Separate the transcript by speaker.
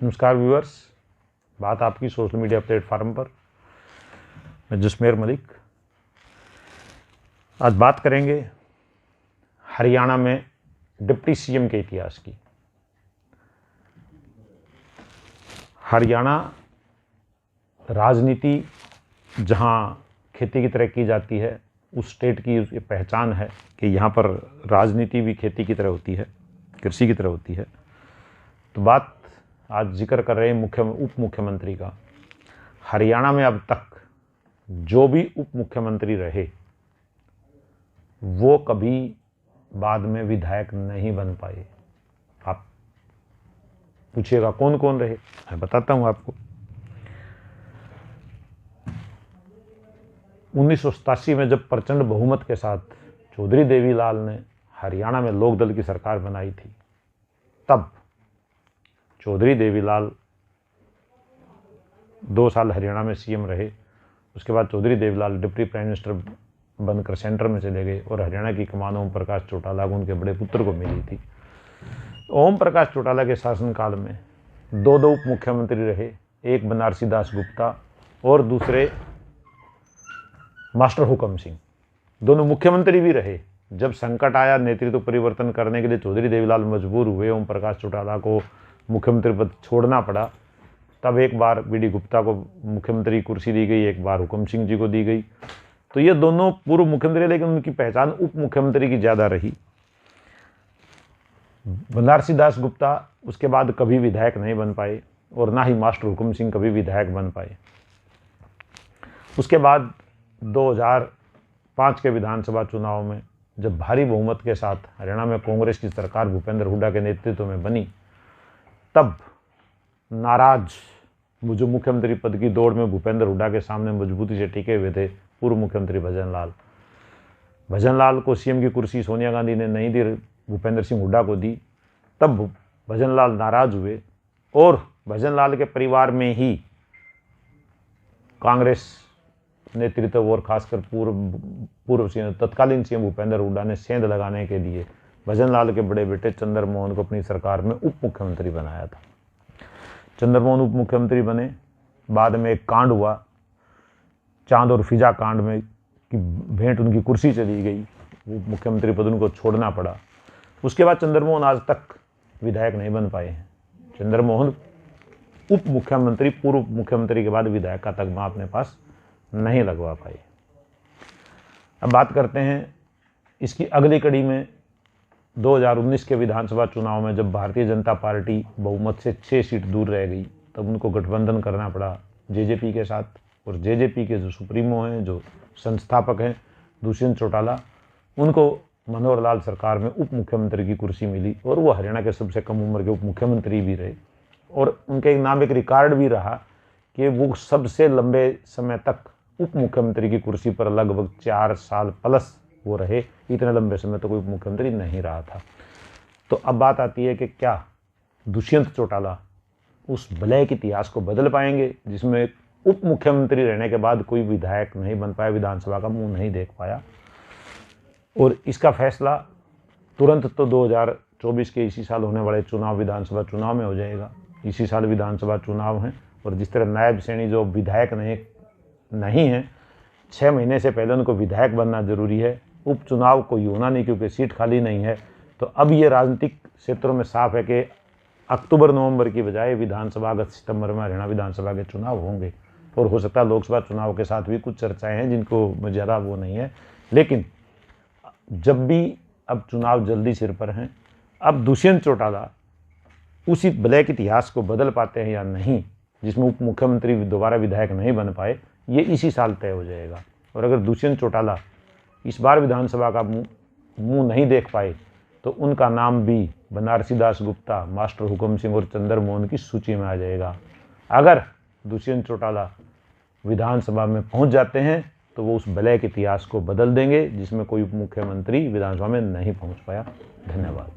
Speaker 1: नमस्कार व्यूअर्स, बात आपकी सोशल मीडिया प्लेटफार्म पर। मैं जसमेर मलिक। आज बात करेंगे हरियाणा में डिप्टी सीएम के इतिहास की। हरियाणा राजनीति जहां खेती की तरह की जाती है, उस स्टेट की ये पहचान है कि यहाँ पर राजनीति भी खेती की तरह होती है, कृषि की तरह होती है। तो बात आज जिक्र कर रहे हैं उप मुख्यमंत्री का। हरियाणा में अब तक जो भी उप मुख्यमंत्री रहे वो कभी बाद में विधायक नहीं बन पाए। आप पूछिएगा कौन कौन रहे, मैं बताता हूं आपको। 1987 में जब प्रचंड बहुमत के साथ चौधरी देवीलाल ने हरियाणा में लोकदल की सरकार बनाई थी, तब चौधरी देवीलाल 2 साल हरियाणा में सीएम रहे। उसके बाद Chaudhary Devi Lal deputy prime minister बनकर सेंटर में चले गए और हरियाणा की कमान ओम प्रकाश चौटाला को, उनके बड़े पुत्र को मिली थी। ओम प्रकाश चौटाला के शासनकाल में 2 उप मुख्यमंत्री रहे, एक बनारसी दास गुप्ता और दूसरे मास्टर हुकम सिंह। दोनों मुख्यमंत्री भी रहे। जब संकट आया, नेतृत्व परिवर्तन करने के लिए चौधरी देवीलाल मजबूर हुए, ओम प्रकाश चौटाला को मुख्यमंत्री पद छोड़ना पड़ा। तब एक बार बीडी गुप्ता को मुख्यमंत्री कुर्सी दी गई, एक बार हुकम सिंह जी को दी गई। तो ये दोनों पूर्व मुख्यमंत्री, लेकिन उनकी पहचान उप मुख्यमंत्री की ज़्यादा रही। बनारसी दास गुप्ता उसके बाद कभी विधायक नहीं बन पाए और ना ही मास्टर हुकम सिंह कभी विधायक बन पाए। उसके बाद 2005 के विधानसभा चुनाव में जब भारी बहुमत के साथ हरियाणा में कांग्रेस की सरकार भूपेंद्र हुड्डा के नेतृत्व में बनी, तब नाराज जो मुख्यमंत्री पद की दौड़ में भूपेंद्र हुड्डा के सामने मजबूती से टिके हुए थे पूर्व मुख्यमंत्री भजन लाल को सीएम की कुर्सी सोनिया गांधी ने नहीं दी, भूपेंद्र सिंह हुड्डा को दी। तब भजन लाल नाराज हुए और भजन लाल के परिवार में ही कांग्रेस नेतृत्व और खासकर पूर्व तत्कालीन सीएम भूपेंद्र हुड्डा ने सेंध लगाने के लिए भजन लाल के बड़े बेटे चंद्र मोहन को अपनी सरकार में उप मुख्यमंत्री बनाया था। चंद्र मोहन उप मुख्यमंत्री बने। बाद में एक कांड हुआ, चांद और फिजा कांड में कि भेंट उनकी कुर्सी चली गई, उप मुख्यमंत्री पद उनको छोड़ना पड़ा। उसके बाद चंद्र मोहन आज तक विधायक नहीं बन पाए हैं। चंद्र मोहन उप मुख्यमंत्री, पूर्व मुख्यमंत्री के बाद विधायक का तगमा अपने पास नहीं लगवा पाए। अब बात करते हैं इसकी अगली कड़ी में। 2019 के विधानसभा चुनाव में जब भारतीय जनता पार्टी बहुमत से 6 सीट दूर रह गई, तब उनको गठबंधन करना पड़ा जेजेपी के साथ। और जेजेपी के जो सुप्रीमो हैं, जो संस्थापक हैं दुष्यंत चौटाला, उनको मनोहर लाल सरकार में उप मुख्यमंत्री की कुर्सी मिली और वो हरियाणा के सबसे कम उम्र के उप मुख्यमंत्री भी रहे। और उनके नाम एक रिकॉर्ड भी रहा कि वो सबसे लंबे समय तक उप मुख्यमंत्री की कुर्सी पर लगभग 4 साल प्लस वो रहे। इतने लंबे समय तो कोई उप मुख्यमंत्री नहीं रहा था। तो अब बात आती है कि क्या दुष्यंत चौटाला उस ब्लैक इतिहास को बदल पाएंगे जिसमें उप मुख्यमंत्री रहने के बाद कोई विधायक नहीं बन पाया, विधानसभा का मुंह नहीं देख पाया। और इसका फैसला तुरंत तो 2024 के इसी साल होने वाले चुनाव, विधानसभा चुनाव में हो जाएगा। इसी साल विधानसभा चुनाव हैं और जिस तरह नायब श्रेणी जो विधायक नहीं है, 6 महीने से पहले उनको विधायक बनना जरूरी है। उपचुनाव कोई होना नहीं क्योंकि सीट खाली नहीं है। तो अब ये राजनीतिक क्षेत्रों में साफ है कि अक्टूबर नवंबर की बजाय विधानसभा अगस्त सितंबर में हरियाणा विधानसभा के चुनाव होंगे। और हो सकता है लोकसभा चुनाव के साथ भी कुछ चर्चाएं हैं जिनको ज़्यादा वो नहीं है। लेकिन जब भी अब चुनाव जल्दी सिर पर हैं, अब दुष्यंत चौटाला उसी ब्लैक इतिहास को बदल पाते हैं या नहीं, जिसमें उप मुख्यमंत्री दोबारा विधायक नहीं बन पाए, ये इसी साल तय हो जाएगा। और अगर दुष्यंत चौटाला इस बार विधानसभा का मुंह नहीं देख पाए तो उनका नाम भी बनारसी दास गुप्ता, मास्टर हुकम सिंह और चंद्र मोहन की सूची में आ जाएगा। अगर दुष्यंत चौटाला विधानसभा में पहुंच जाते हैं तो वो उस ब्लैक इतिहास को बदल देंगे जिसमें कोई उप मुख्यमंत्री विधानसभा में नहीं पहुंच पाया। धन्यवाद।